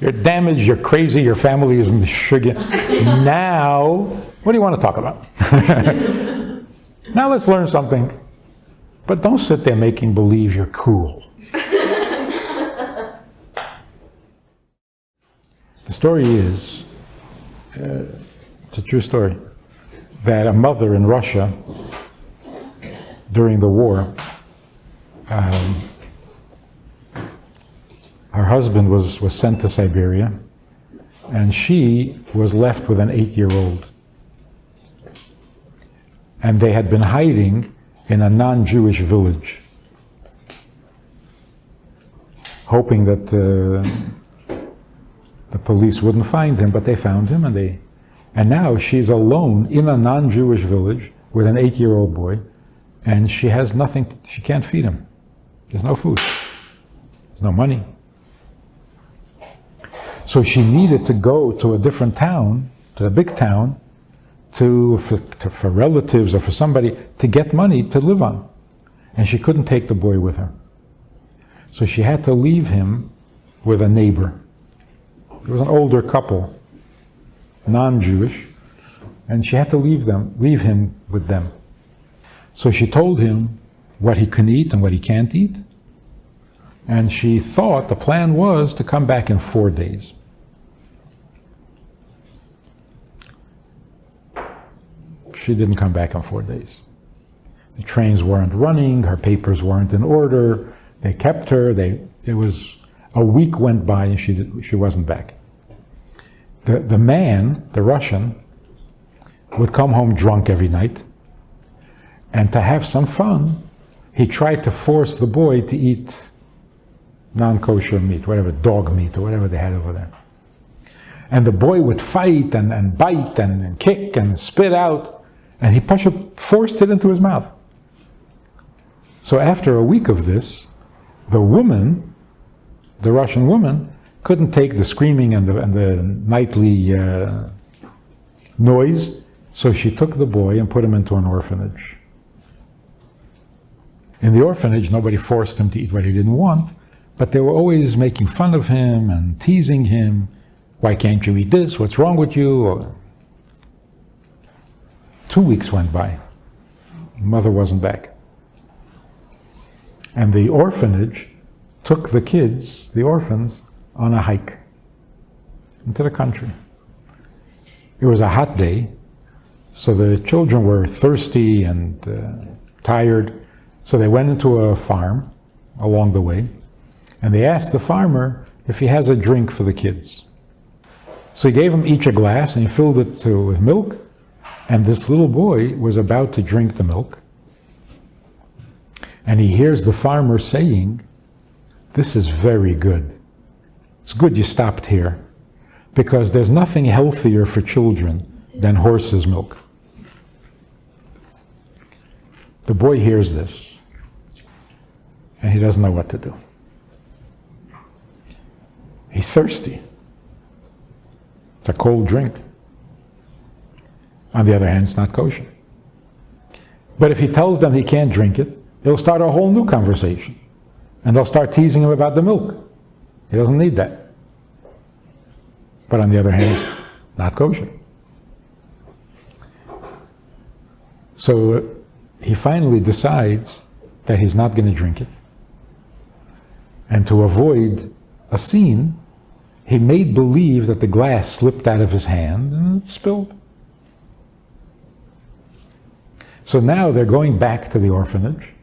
You're damaged, you're crazy, your family is sugar. Now, what do you want to talk about? Now let's learn something. But don't sit there making believe you're cool. The story is, it's a true story, that a mother in Russia during the war, her husband was sent to Siberia, and she was left with an 8-year-old. And they had been hiding in a non-Jewish village, hoping that the police wouldn't find him, but they found him, and now she's alone in a non-Jewish village with an 8-year-old boy, and she has nothing, she can't feed him. There's no food, there's no money. So she needed to go to a different town, to a big town, for relatives or for somebody to get money to live on. And she couldn't take the boy with her. So she had to leave him with a neighbor. It was an older couple, non-Jewish, and she had to leave him with them. So she told him what he can eat and what he can't eat. And she thought the plan was to come back in 4 days. She didn't come back in 4 days. The trains weren't running, her papers weren't in order, they kept her, it was a week went by and she wasn't back. The man, the Russian, would come home drunk every night, and to have some fun, he tried to force the boy to eat non-kosher meat, whatever, dog meat or whatever they had over there. And the boy would fight and bite and kick and spit out, and he forced it into his mouth. So after a week of this, the woman, the Russian woman, couldn't take the screaming and the nightly noise, so she took the boy and put him into an orphanage. In the orphanage, nobody forced him to eat what he didn't want, but they were always making fun of him and teasing him. Why can't you eat this? What's wrong with you? 2 weeks went by. Mother wasn't back. And the orphanage took the kids, the orphans, on a hike into the country. It was a hot day, so the children were thirsty and tired, so they went into a farm along the way, and they asked the farmer if he has a drink for the kids. So he gave them each a glass, and he filled it with milk, and this little boy was about to drink the milk, and he hears the farmer saying, "This is very good. It's good you stopped here, because there's nothing healthier for children than horse's milk." The boy hears this, and he doesn't know what to do. He's thirsty. It's a cold drink. On the other hand, it's not kosher. But if he tells them he can't drink it, they'll start a whole new conversation, and they'll start teasing him about the milk. He doesn't need that. But on the other hand, it's not kosher. So he finally decides that he's not going to drink it. And to avoid a scene, he made believe that the glass slipped out of his hand and spilled. So now they're going back to the orphanage,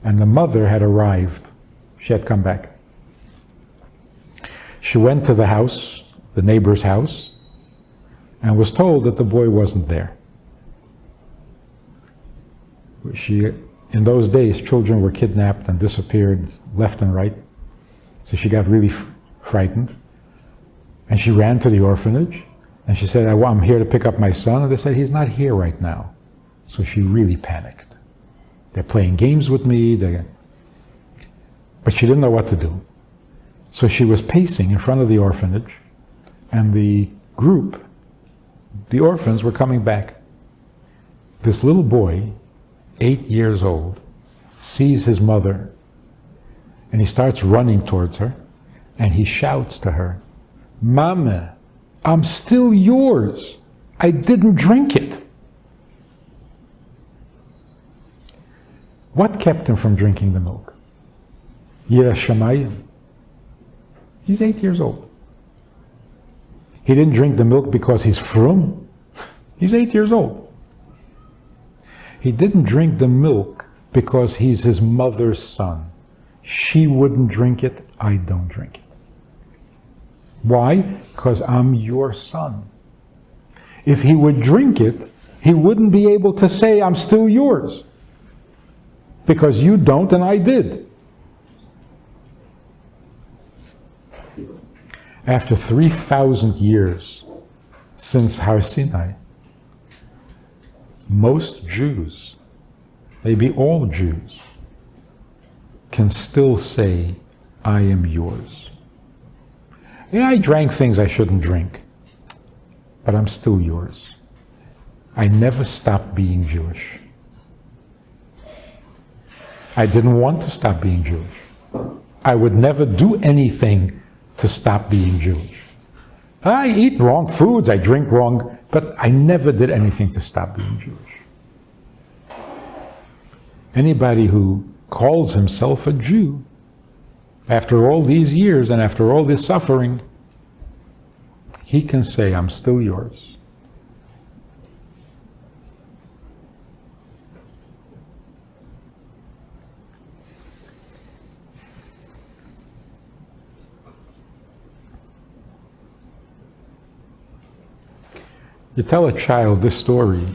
and the mother had arrived. She had come back. She went to the house, the neighbor's house, and was told that the boy wasn't there. In those days, children were kidnapped and disappeared left and right. So she got really frightened. And she ran to the orphanage, and she said, "I'm here to pick up my son." And they said, "He's not here right now." So she really panicked. They're playing games with me. But she didn't know what to do. So she was pacing in front of the orphanage, and the group, the orphans, were coming back. This little boy, 8 years old, sees his mother, and he starts running towards her, and he shouts to her, Mama, I'm still yours. I didn't drink it. What kept him from drinking the milk? Yirah Shamayim. He's 8 years old. He didn't drink the milk because he's frum. He's 8 years old. He didn't drink the milk because he's his mother's son. She wouldn't drink it, I don't drink it. Why? Because I'm your son. If he would drink it, he wouldn't be able to say, I'm still yours. Because you don't and I did. After 3,000 years since Har Sinai, most Jews, maybe all Jews, can still say, I am yours. Yeah, I drank things I shouldn't drink, but I'm still yours. I never stopped being Jewish. I didn't want to stop being Jewish. I would never do anything to stop being Jewish. I eat wrong foods, I drink wrong, but I never did anything to stop being Jewish. Anybody who calls himself a Jew, after all these years and after all this suffering, he can say, I'm still yours. You tell a child this story,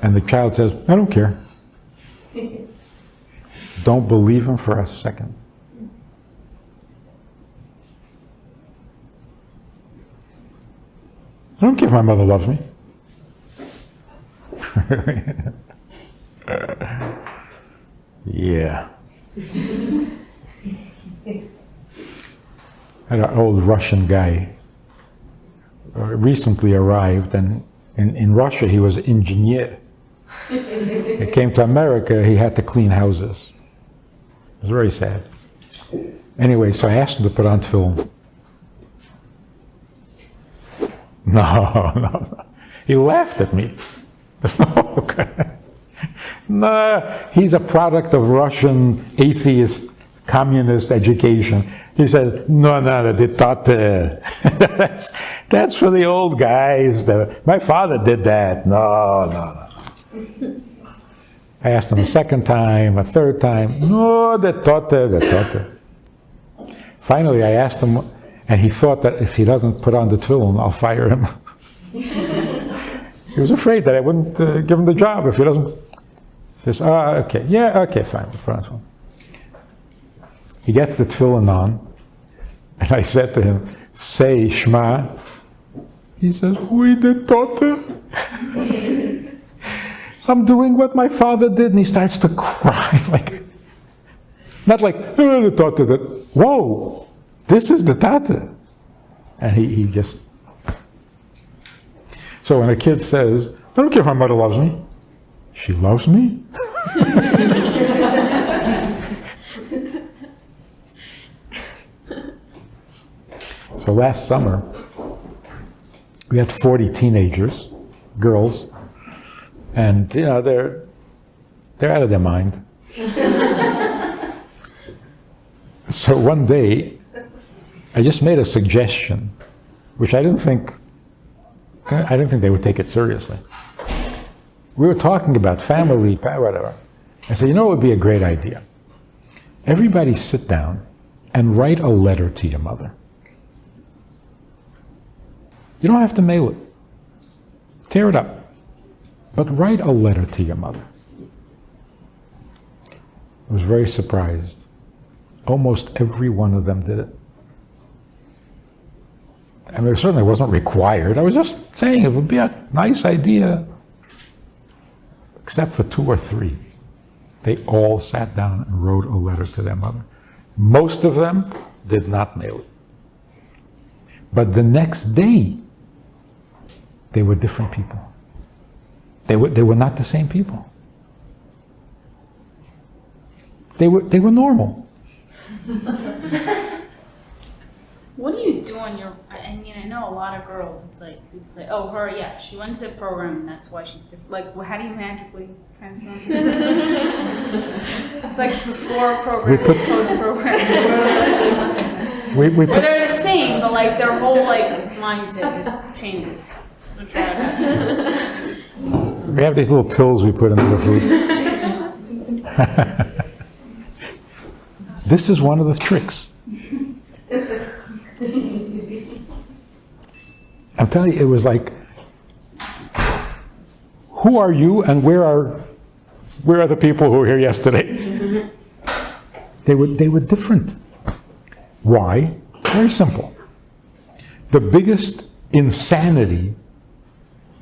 and the child says, I don't care. Don't believe him for a second. I don't care if my mother loves me. Yeah. I had an old Russian guy recently arrived, and in Russia he was an engineer. He came to America, he had to clean houses. It was very sad. Anyway, so I asked him to put on tefillin. No. He laughed at me. No, he's a product of Russian atheist, communist education. He says, no, they taught, that's for the old guys. My father did that. No. I asked him a second time, a third time. No, they taught. Finally, I asked him, and he thought that if he doesn't put on the tefillin, I'll fire him. He was afraid that I wouldn't give him the job if he doesn't. He says, okay, yeah, okay, fine, we'll put on tefillin. He gets the tefillin on, and I said to him, say Shema. He says, we did daughter. I'm doing what my father did, and he starts to cry, not like, oh, the daughter that, whoa, this is the tata. And he just, so when a kid says, I don't care if my mother loves me, she loves me? So last summer, we had 40 teenagers, girls, and they're out of their mind. So one day, I just made a suggestion, which I didn't think they would take it seriously. We were talking about family, whatever. I said, what would be a great idea? Everybody sit down and write a letter to your mother. You don't have to mail it. Tear it up. But write a letter to your mother. I was very surprised. Almost every one of them did it. I mean, it certainly wasn't required. I was just saying it would be a nice idea. Except for 2 or 3. They all sat down and wrote a letter to their mother. Most of them did not mail it. But the next day, they were different people. They were not the same people. They were normal. What do you do on your? I mean, I know a lot of girls. It's like people say, "Oh, her, yeah, she went to the program, and that's why she's different." Like, how do you magically transform? It's like before program, post program. We But they're the same, but like their whole like mindset just changes. we have these little pills we put into the food. This is one of the tricks. I'm telling you, it was like, who are you and where are the people who were here yesterday? They were different. Why? Very simple. The biggest insanity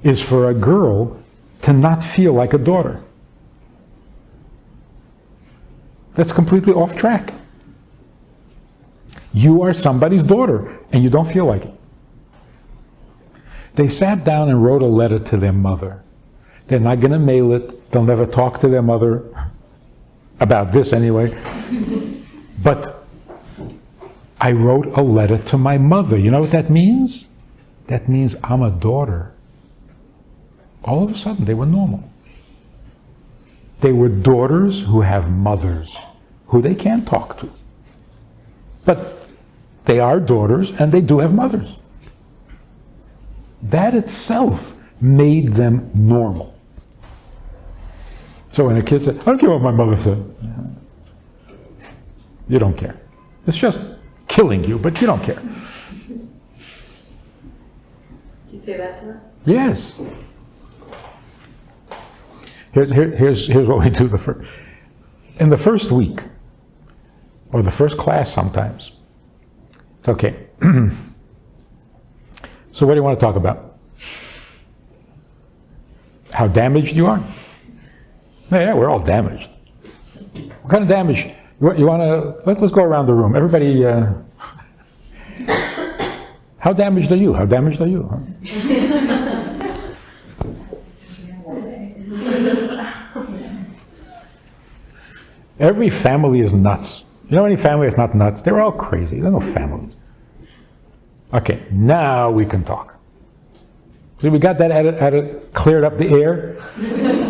is for a girl to not feel like a daughter. That's completely off track. You are somebody's daughter and you don't feel like it. They sat down and wrote a letter to their mother. They're not going to mail it. They'll never talk to their mother about this anyway. But I wrote a letter to my mother. You know what that means? That means I'm a daughter. All of a sudden, they were normal. They were daughters who have mothers who they can't talk to. But they are daughters and they do have mothers. That itself made them normal. So when a kid said, I don't care what my mother said. You don't care. It's just killing you, but you don't care. Did you say that to them? Yes. Here's what we do in the first week, or the first class sometimes. It's okay. So what do you want to talk about? How damaged you are? Yeah, we're all damaged. What kind of damage? You want to, let's go around the room. Everybody, how damaged are you? How damaged are you? Huh? Every family is nuts. You know any family that's not nuts? They're all crazy. There are no families. Okay, now we can talk. See, we got that cleared up the air.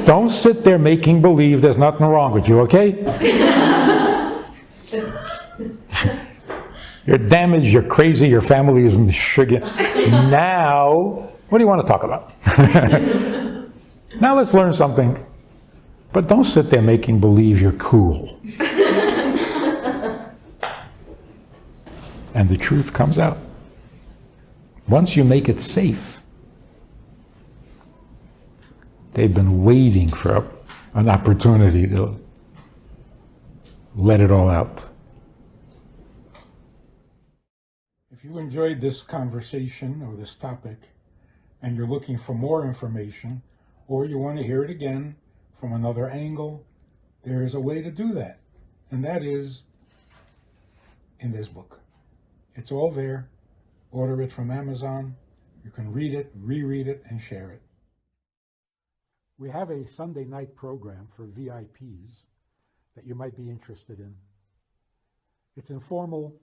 Don't sit there making believe there's nothing wrong with you, okay? You're damaged, you're crazy, your family is sugar. Now, what do you want to talk about? Now let's learn something. But don't sit there making believe you're cool. And the truth comes out. Once you make it safe, they've been waiting for an opportunity to let it all out. If you enjoyed this conversation or this topic, and you're looking for more information, or you want to hear it again from another angle, there is a way to do that. And that is in this book. It's all there. Order it from Amazon. You can read it, reread it, and share it. We have a Sunday night program for VIPs that you might be interested in. It's informal.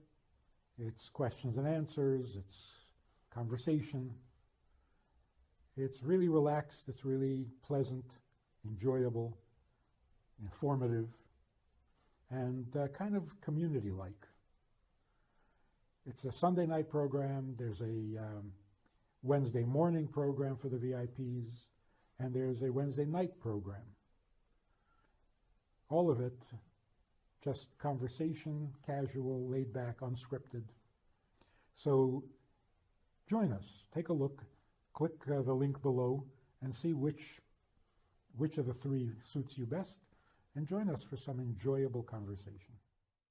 It's questions and answers. It's conversation. It's really relaxed. It's really pleasant, enjoyable, informative, and kind of community-like. It's a Sunday night program. There's a Wednesday morning program for the VIPs, and there's a Wednesday night program. All of it just conversation, casual, laid back, unscripted. So join us. Take a look. Click the link below and see which of the three suits you best, and join us for some enjoyable conversation.